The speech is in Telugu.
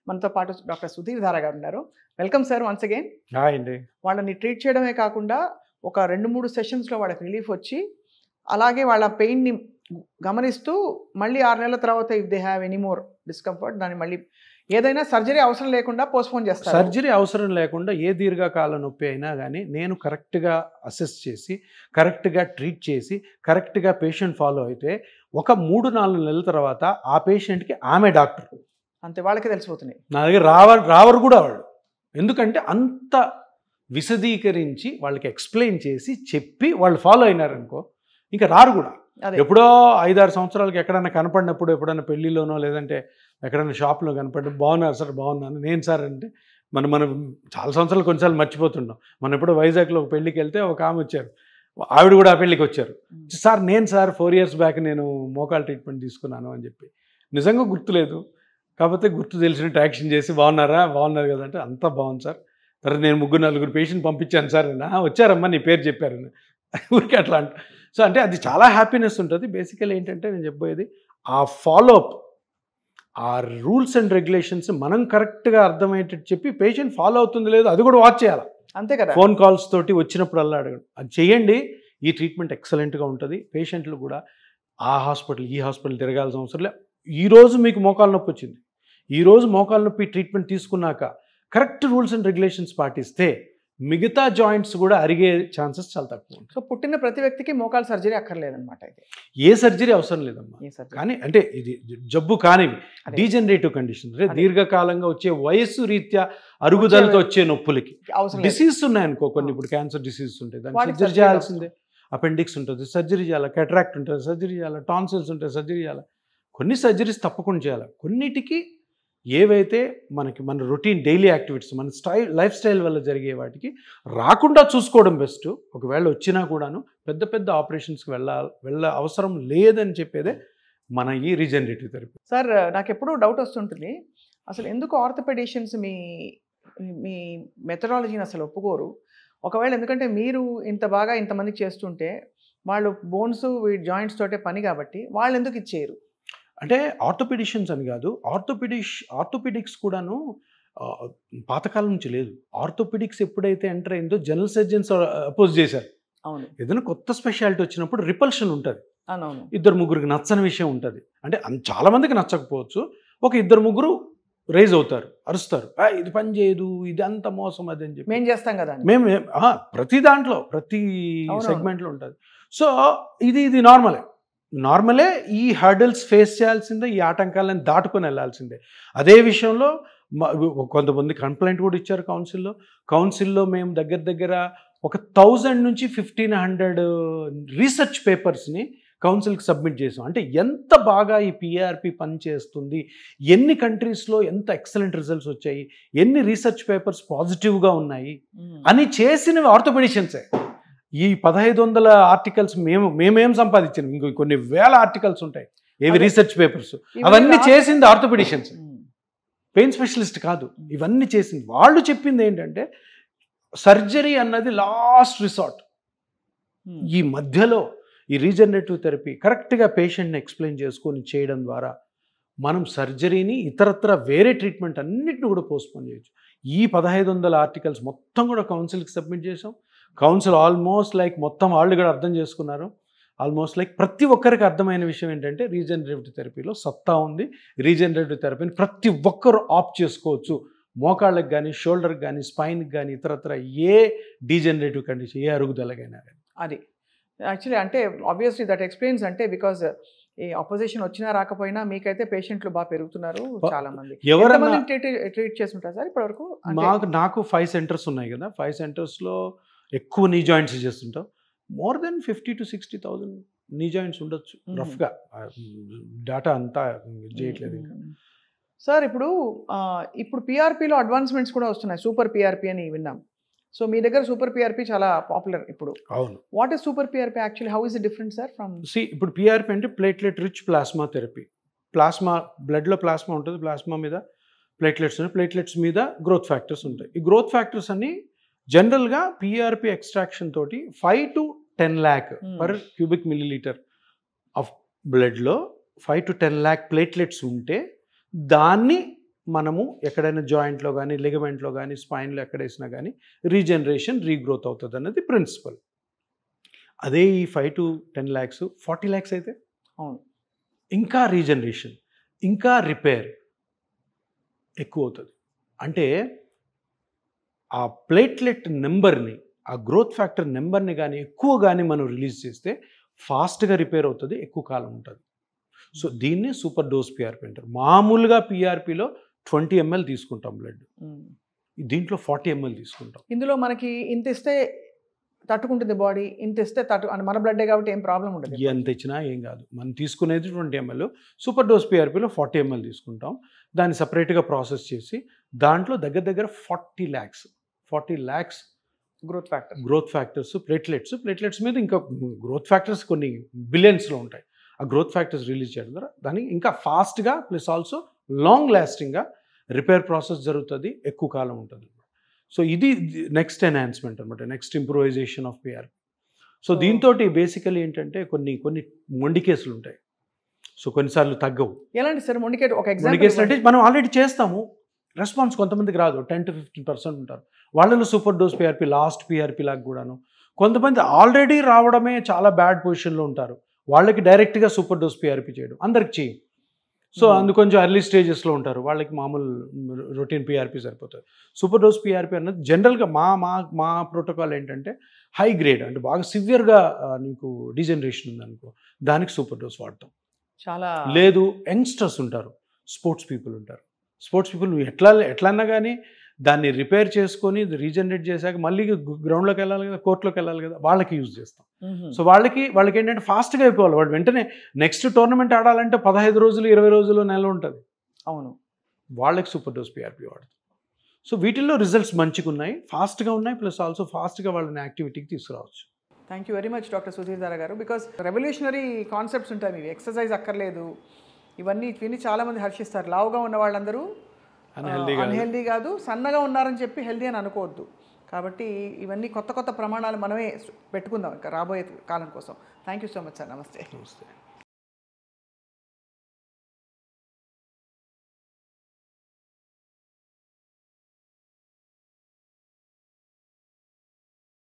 మనతో పాటు డాక్టర్ సుధీర్ ధారా గారు ఉన్నారు. Welcome sir once again. Hi అండి. వాళ్ళని ట్రీట్ చేయడమే కాకుండా ఒక 2-3 సెషన్స్లో వాళ్ళకి రిలీఫ్ వచ్చి అలాగే వాళ్ళ పెయిన్ని గమనిస్తూ మళ్ళీ 6 నెలల తర్వాత if they have any more discomfort దాన్ని మళ్ళీ ఏదైనా సర్జరీ అవసరం లేకుండా పోస్ట్పోన్ చేస్తారు. సర్జరీ అవసరం లేకుండా ఏ దీర్ఘకాల నొప్పి అయినా కానీ నేను కరెక్ట్గా అసెస్ చేసి కరెక్ట్గా ట్రీట్ చేసి కరెక్ట్గా పేషెంట్ ఫాలో అయితే ఒక 3-4 నెలల తర్వాత ఆ పేషెంట్కి ఆమె డాక్టర్ అంతే, వాళ్ళకి తెలిసిపోతున్నాయి. నా దగ్గర రావరు కూడా వాళ్ళు. ఎందుకంటే అంత విశదీకరించి వాళ్ళకి ఎక్స్ప్లెయిన్ చేసి చెప్పి వాళ్ళు ఫాలో అయినారనుకో ఇంకా రారు కూడా. ఎప్పుడో 5-6 సంవత్సరాలకి ఎక్కడైనా కనపడినప్పుడు ఎప్పుడైనా పెళ్ళిలోనో లేదంటే ఎక్కడైనా షాప్లో కనపడి బాగున్నారు సార్, బాగున్నాను నేను సార్ అంటే మనం చాలా సంవత్సరాలు కొన్నిసార్లు మర్చిపోతున్నాం. మనం ఎప్పుడో వైజాగ్లో ఒక పెళ్ళికి వెళ్తే ఒక ఆమె వచ్చారు, ఆవిడ కూడా ఆ పెళ్ళికి వచ్చారు. సార్ నేను సార్ 4 years బ్యాక్ నేను మోకాలు ట్రీట్మెంట్ తీసుకున్నాను అని చెప్పి. నిజంగా గుర్తులేదు, కాకపోతే గుర్తు తెలిసినట్టు యాక్షన్ చేసి బాగున్నారు కదా అంటే అంతా బాగుంది సార్, తర్వాత నేను 3-4 పేషెంట్ పంపించాను సార్ వచ్చారమ్మా నీ పేరు చెప్పారు ఊరికి అట్లా అంట. సో అంటే అది చాలా హ్యాపీనెస్ ఉంటుంది. బేసికల్ ఏంటంటే నేను చెప్పబోయేది ఆ ఫాలోఅప్, ఆ రూల్స్ అండ్ రెగ్యులేషన్స్ మనం కరెక్ట్గా అర్థమయ్యేటట్టు చెప్పి పేషెంట్ ఫాలో అవుతుంది లేదు అది కూడా వాచ్ చేయాలి. అంతే కదా, ఫోన్ కాల్స్ తోటి వచ్చినప్పుడల్లా అడగడం అది చేయండి. ఈ ట్రీట్మెంట్ ఎక్సలెంట్గా ఉంటుంది. పేషెంట్లు కూడా ఆ హాస్పిటల్ ఈ హాస్పిటల్ తిరగాల్సిన అవసరం లేదు. ఈరోజు మీకు మోకాలు నొప్పి వచ్చింది, ఈరోజు మోకాలు నొప్పి ట్రీట్మెంట్ తీసుకున్నాక కరెక్ట్ రూల్స్ అండ్ రెగ్యులేషన్స్ పాటిస్తే మిగతా జాయింట్స్ కూడా అరిగే ఛాన్సెస్ చాలా తక్కువ. సో పుట్టిన ప్రతి వ్యక్తికి మోకాలు సర్జరీ అక్కర్లేదన్నమాట. అయితే ఏ సర్జరీ అవసరం లేదమ్మా. కానీ అంటే ఇది జబ్బు కానివి డీజనరేటివ్ కండిషన్ అంటే దీర్ఘకాలంగా వచ్చే వయస్సు రీత్యా అరుగుదలతో వచ్చే నొప్పులకి డిసీజ్ ఉన్నాయనుకో కొన్ని, ఇప్పుడు క్యాన్సర్ డిసీజ్ ఉంటాయి దానికి సర్జరీ చేయాల్సిందే. అపెండిక్స్ ఉంటుంది సర్జరీ చేయాలి, కెటరాక్ట్ ఉంటుంది సర్జరీ చేయాలి, టాన్సిల్స్ ఉంటాయి సర్జరీ చేయాలి. కొన్ని సర్జరీస్ తప్పకుండా చేయాలి. కొన్నిటికి ఏవైతే మన రొటీన్ డైలీ యాక్టివిటీస్ మన లైఫ్ స్టైల్ వల్ల జరిగే వాటికి రాకుండా చూసుకోవడం బెస్ట్. ఒకవేళ వచ్చినా కూడాను పెద్ద ఆపరేషన్స్కి వెళ్ళ అవసరం లేదని చెప్పేదే మన ఈ రీజనరేటివ్ థెరపీ. సార్ నాకు ఎప్పుడూ డౌట్ వస్తుంటుంది, అసలు ఎందుకు ఆర్థోపెడిషియన్స్ మీ మెథడాలజీని అసలు ఒప్పుకోరు? ఒకవేళ ఎందుకంటే మీరు ఇంత బాగా ఇంతమందికి చేస్తుంటే వాళ్ళు బోన్స్ జాయింట్స్ తోటే పని కాబట్టి వాళ్ళు ఎందుకు ఇచ్చేయరు? అంటే ఆర్థోపెడిషియన్స్ అని కాదు, ఆర్థోపెడిక్స్ కూడాను పాతకాలం నుంచి లేదు. ఆర్థోపెడిక్స్ ఎప్పుడైతే ఎంటర్ అయిందో జనరల్ సర్జన్స్ అపోజ్ చేశారు. అవును, ఏదైనా కొత్త స్పెషాలిటీ వచ్చినప్పుడు రిపల్షన్ ఉంటుంది. అవునవును, 2-3 నచ్చని విషయం ఉంటుంది. అంటే చాలా మందికి నచ్చకపోవచ్చు, ఒక 2-3 రైజ్ అవుతారు, అరుస్తారు, ఇది పని చేయదు, ఇది అంత మోసం అది అని చెప్పి. మేము చేస్తాం కదా, మేము ప్రతి దాంట్లో ప్రతి సెగ్మెంట్లో ఉంటుంది. సో ఇది నార్మలే. ఈ హర్డల్స్ ఫేస్ చేయాల్సిందే, ఈ ఆటంకాలను దాటుకొని వెళ్ళాల్సిందే. అదే విషయంలో కొంతమంది కంప్లైంట్ కూడా ఇచ్చారు కౌన్సిల్లో మేము దగ్గర ఒక 1000 నుంచి 1500 రీసెర్చ్ పేపర్స్ని కౌన్సిల్కి సబ్మిట్ చేసాం. అంటే ఎంత బాగా ఈ PRP పనిచేస్తుంది, ఎన్ని కంట్రీస్లో ఎంత ఎక్సలెంట్ రిజల్ట్స్ వచ్చాయి, ఎన్ని రీసెర్చ్ పేపర్స్ పాజిటివ్గా ఉన్నాయి అని చేసినవి ఆర్థోపెడిషియన్సే. ఈ 1500 ఆర్టికల్స్ మేమేం సంపాదించాం, ఇంకో కొన్ని వేల ఆర్టికల్స్ ఉంటాయి ఏవి రీసెర్చ్ పేపర్స్, అవన్నీ చేసింది ఆర్థోపెడిషియన్స్, పెయిన్ స్పెషలిస్ట్ కాదు. ఇవన్నీ చేసింది వాళ్ళు. చెప్పింది ఏంటంటే సర్జరీ అన్నది లాస్ట్ రిసార్ట్. ఈ మధ్యలో ఈ రీజనరేటివ్ థెరపీ కరెక్ట్గా పేషెంట్ని ఎక్స్ప్లెయిన్ చేసుకొని చేయడం ద్వారా మనం సర్జరీని ఇతరత్ర వేరే ట్రీట్మెంట్ అన్నిటిని కూడా పోస్ట్పోన్ చేయొచ్చు. ఈ 1500 ఆర్టికల్స్ మొత్తం కూడా కౌన్సిల్కి సబ్మిట్ చేసాం. కౌన్సిల్ ఆల్మోస్ట్ లైక్ మొత్తం వాళ్ళు కూడా అర్థం చేసుకున్నారు. ఆల్మోస్ట్ లైక్ ప్రతి ఒక్కరికి అర్థమైన విషయం ఏంటంటే రీజనరేటివ్ థెరపీలో సత్తా ఉంది. రీజనరేటివ్ థెరపీని ప్రతి ఒక్కరు ఆప్ట్ చేసుకోవచ్చు. మోకాళ్ళకి కానీ, షోల్డర్కి కానీ, స్పైన్కి కానీ, ఇతరత్ర ఏ డీజనరేటివ్ కండిషన్, ఏ అరుగుదలకైనా కానీ. అది యాక్చువల్లీ అంటే ఆబ్వియస్లీ దట్ ఎక్స్ప్లెయిన్స్, అంటే బికాజ్ ఈ అపోజిషన్ వచ్చినా రాకపోయినా మీకైతే పేషెంట్లు బాగా పెరుగుతున్నారు. చాలా మంది ఎవరైనా ట్రీట్ చేస్తుంటారు సార్ ఇప్పటివరకు? నాకు 5 centers ఉన్నాయి కదా, 5 centersలో ఎక్కువ నీ జాయింట్స్ చేస్తుంటాం. మోర్ దెన్ 50,000 to 60,000 నీ జాయింట్స్ ఉండొచ్చు రఫ్గా. డేటా అంతా చేయట్లేదు ఇంకా. సార్ ఇప్పుడు PRPలో అడ్వాన్స్మెంట్స్ కూడా వస్తున్నాయి, సూపర్ PRP అని విన్నాం. సో మీ దగ్గర సూపర్ PRP చాలా పాపులర్ ఇప్పుడు. అవును. What is super PRP actually? How is it different sir from? ఇప్పుడు PRP అంటే platelet rich plasma therapy. Plasma, బ్లడ్లో ప్లాస్మా ఉంటుంది, ప్లాస్మా మీద ప్లేట్లెట్స్ ఉంటాయి, ప్లేట్లెట్స్ మీద గ్రోత్ ఫ్యాక్టర్స్ ఉంటాయి. ఈ గ్రోత్ ఫ్యాక్టర్స్ అన్ని జనరల్గా PRP ఎక్స్ట్రాక్షన్ తోటి 5 to 10 lakh per cubic millilitre of బ్లడ్లో 5 to 10 lakh ప్లేట్లెట్స్ ఉంటే దాన్ని మనము ఎక్కడైనా జాయింట్లో కానీ లిగమెంట్లో కానీ స్పైన్లో ఎక్కడేసినా కానీ రీజనరేషన్ రీగ్రోత్ అవుతుంది అన్నది ప్రిన్సిపల్. అదే ఈ 5 to 10 lakhs 40 lakhs అయితే అవును, ఇంకా రీజనరేషన్ ఇంకా రిపేర్ ఎక్కువ అవుతుంది. అంటే ఆ ప్లేట్లెట్ నెంబర్ని, ఆ గ్రోత్ ఫ్యాక్టర్ నెంబర్ని కానీ ఎక్కువ కానీ మనం రిలీజ్ చేస్తే ఫాస్ట్గా రిపేర్ అవుతుంది, ఎక్కువ కాలం ఉంటుంది. సో దీన్ని సూపర్ డోస్ పిఆర్పి అంటారు. మామూలుగా పిఆర్పిలో 20 ml తీసుకుంటాం బ్లడ్, దీంట్లో 40 ml తీసుకుంటాం. ఇందులో మనకి ఇంత ఇస్తే తట్టుకుంటుంది బాడీ, ఇంత ఇస్తే మన బ్లడ్డే కాబట్టి ఏం ప్రాబ్లం ఉండదు. ఎంత ఇచ్చినా ఏం కాదు. మనం తీసుకునేది 20 ml, సూపర్ డోస్ పిఆర్పిలో 40 ml తీసుకుంటాం. దాన్ని సపరేట్గా ప్రాసెస్ చేసి దాంట్లో దగ్గర 40 lakhs గ్రోత్ ఫ్యాక్టర్స్, ప్లేట్లెట్స్ మీద ఇంకా గ్రోత్ ఫ్యాక్టర్స్ కొన్ని బిలియన్స్లో ఉంటాయి. ఆ గ్రోత్ ఫ్యాక్టర్స్ రిలీజ్ చేయడం ద్వారా దానికి ఇంకా ఫాస్ట్గా ప్లస్ ఆల్సో లాంగ్ లాస్టింగ్గా రిపేర్ ప్రాసెస్ జరుగుతుంది, ఎక్కువ కాలం ఉంటుంది. సో ఇది నెక్స్ట్ ఎన్హాన్స్మెంట్ అనమాట, next improvisation of PRP. So దీంతో బేసికలీ ఏంటంటే కొన్ని మొండి కేసులు ఉంటాయి. సో కొన్నిసార్లు తగ్గవు. ఎలాంటి సార్ మొండి కేసు? ఒక మొండి ఎగ్జాంపుల్ కేసులు అంటే మనం ఆల్రెడీ చేస్తాము, రెస్పాన్స్ కొంతమందికి రాదు, 10 to 15% ఉంటారు. వాళ్ళలో super dose PRP last PRP లాగా కూడాను. కొంతమంది ఆల్రెడీ రావడమే చాలా బ్యాడ్ పొజిషన్లో ఉంటారు, వాళ్ళకి డైరెక్ట్గా సూపర్ డోస్ పిఆర్పి చేయడం అందరికి చేయం. సో అందు కొంచెం ఎర్లీ స్టేజెస్లో ఉంటారు, వాళ్ళకి మామూలు రొటీన్ పిఆర్పి సరిపోతుంది. సూపర్ డోస్ పిఆర్పి అన్నది జనరల్గా మా ప్రోటోకాల్ ఏంటంటే హై గ్రేడ్, అంటే బాగా సివియర్గా నీకు డీజనరేషన్ ఉందనుకో, దానికి సూపర్ డోస్ వాడతాం. చాలా లేదు యంగ్స్టర్స్ ఉంటారు, స్పోర్ట్స్ పీపుల్ ఉంటారు, స్పోర్ట్స్ పీపుల్ ఎట్లన్నా కానీ దాన్ని రిపేర్ చేసుకొని రీజనరేట్ చేశాక మళ్ళీ గ్రౌండ్లోకి వెళ్ళాలి కదా, కోర్టులోకి వెళ్ళాలి కదా, వాళ్ళకి యూజ్ చేస్తాం. సో వాళ్ళకి ఏంటంటే ఫాస్ట్గా అయిపోవాలి. వాడు వెంటనే నెక్స్ట్ టోర్నమెంట్ ఆడాలంటే 15 రోజులు 20 రోజులు నెల ఉంటుంది. అవును, వాళ్ళకి సూపర్ డోస్ పిఆర్పి వాడుతాం. సో వీటిల్లో రిజల్ట్స్ మంచిగా ఉన్నాయి, ఫాస్ట్గా ఉన్నాయి, ప్లస్ ఆల్సో ఫాస్ట్గా వాళ్ళని యాక్టివిటీకి తీసుకురావచ్చు. Thank you very much doctor Sudheer Dhara గారు. బికాస్ రెవల్యూషనరీ కాన్సెప్ట్స్ ఉంటాయి మీవి. ఎక్సర్సైజ్ అక్కర్లేదు, ఇవన్నీ విని చాలామంది హర్షిస్తారు. లావుగా ఉన్న వాళ్ళందరూ అన్హెల్దీ కాదు, సన్నగా ఉన్నారని చెప్పి హెల్దీ అని అనుకోవద్దు. కాబట్టి ఇవన్నీ కొత్త ప్రమాణాలు మనమే పెట్టుకుందాం ఇంకా రాబోయే కాలం కోసం. Thank you so much sir. నమస్తే.